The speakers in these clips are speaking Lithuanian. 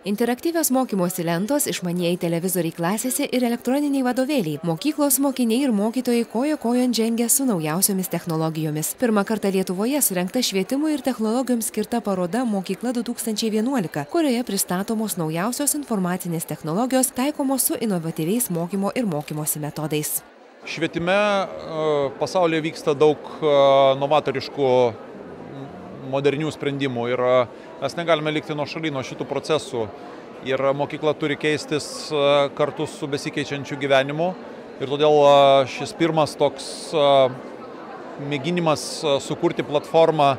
Interaktyvios mokymosi lentos, išmanieji televizoriai klasėse ir elektroniniai vadovėliai. Mokyklos mokiniai ir mokytojai koja kojon žengia su naujausiomis technologijomis. Pirmą kartą Lietuvoje surengta švietimui ir technologijoms skirta paroda Mokykla 2011, kurioje pristatomos naujausios informacinės technologijos taikomos su inovatyviais mokymo ir mokymosi metodais. Švietime pasaulyje vyksta daug novatoriškų modernių sprendimų ir mes negalime likti nuošaly nuo šitų procesų. Ir mokykla turi keistis kartu su besikeičiančiu gyvenimu. Ir todėl šis pirmas toks mėginimas sukurti platformą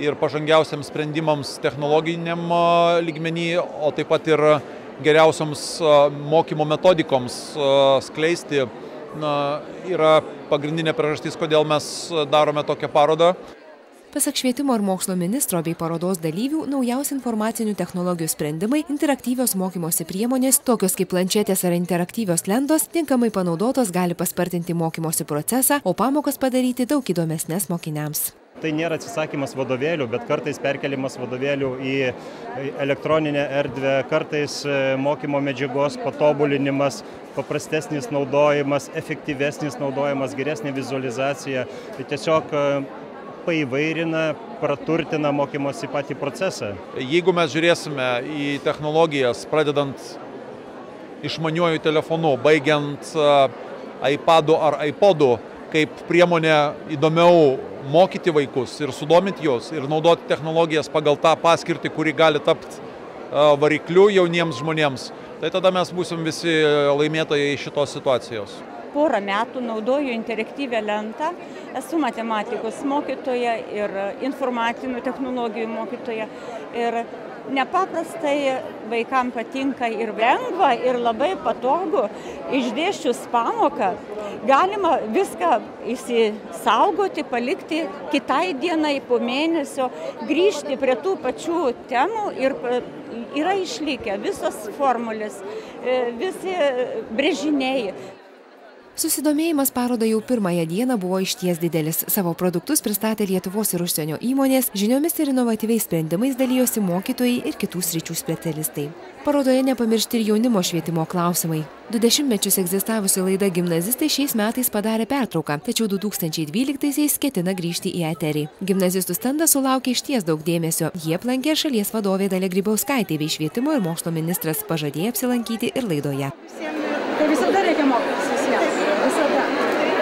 ir pažangiausiams sprendimams technologiniam lygmenį, o taip pat ir geriausioms mokymo metodikoms skleisti, yra pagrindinė priežastis, kodėl mes darome tokią parodą. Pasak švietimo ir mokslo ministro bei parodos dalyvių, naujausi informacinių technologijų sprendimai, interaktyvios mokymosi priemonės, tokios kaip planšetės ar interaktyvios lentos, tinkamai panaudotos gali paspartinti mokymosi procesą, o pamokas padaryti daug įdomesnės mokiniams. Tai nėra atsisakymas vadovėlių, bet kartais perkelimas vadovėlių į elektroninę erdvę, kartais mokymo medžiagos patobulinimas, paprastesnis naudojimas, efektyvesnis naudojimas, geresnė vizualizacija. Tai tiesiog paįvairina, praturtina mokymosi patį procesą. Jeigu mes žiūrėsime į technologijas, pradedant išmaniuoju telefonu, baigiant iPadu ar iPodu, kaip priemonė įdomiau mokyti vaikus ir sudominti juos ir naudoti technologijas pagal tą paskirtį, kuri gali tapti varikliu jauniems žmonėms, tai tada mes būsim visi laimėtojai šitos situacijos. Porą metų naudoju interaktyvią lentą, esu matematikos mokytoja ir informacinių technologijų mokytoja. Ir nepaprastai vaikams patinka ir lengva, ir labai patogu. Išdėsčius pamoką galima viską išsisaugoti, palikti kitai dienai po mėnesio, grįžti prie tų pačių temų ir yra išlikę visos formulės, visi brėžiniai. Susidomėjimas paroda jau pirmąją dieną buvo išties didelis. Savo produktus pristatė Lietuvos ir užsienio įmonės, žiniomis ir inovatyviais sprendimais dalijosi mokytojai ir kitų sričių specialistai. Parodoje nepamiršti ir jaunimo švietimo klausimai. 20 metus egzistavusi laida Gimnazistai šiais metais padarė pertrauką, tačiau 2012-aisiais ketina grįžti į eterį. Gimnazistų stendas sulaukė išties daug dėmesio. Jie aplankė šalies vadovė Dalia Grybauskaitė bei švietimo ir mokslo ministras pažadėjo apsilankyti ir laidoje. Tai visada reikia mokytis visiems. Visada.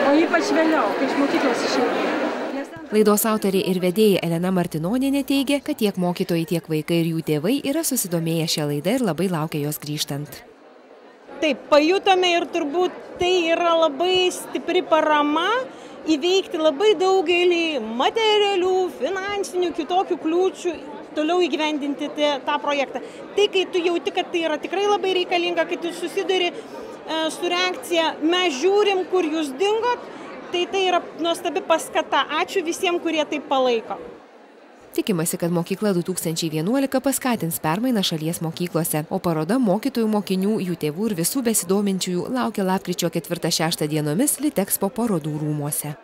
O ypač vėliau, kai iš mokyklos išeina. Laidos autorė ir vedėja Elena Martinonienė teigia, kad tiek mokytojai, tiek vaikai ir jų tėvai yra susidomėję šią laidą ir labai laukia jos grįžtant. Taip, pajutome ir turbūt tai yra labai stipri parama įveikti labai daugelį materialių, finansinių, kitokių kliūčių, toliau įgyvendinti tą projektą. Tai, kai tu jauti, kad tai yra tikrai labai reikalinga, kai tu susiduri su reakcija, mes žiūrim, kur jūs dingot, tai yra nuostabi paskata. Ačiū visiems, kurie taip palaiko. Tikimasi, kad Mokykla 2011 paskatins permainą šalies mokyklose, o paroda mokytojų, mokinių, jų tėvų ir visų besidominčiųjų laukia lapkričio 4-6 dienomis Litexpo parodų rūmuose.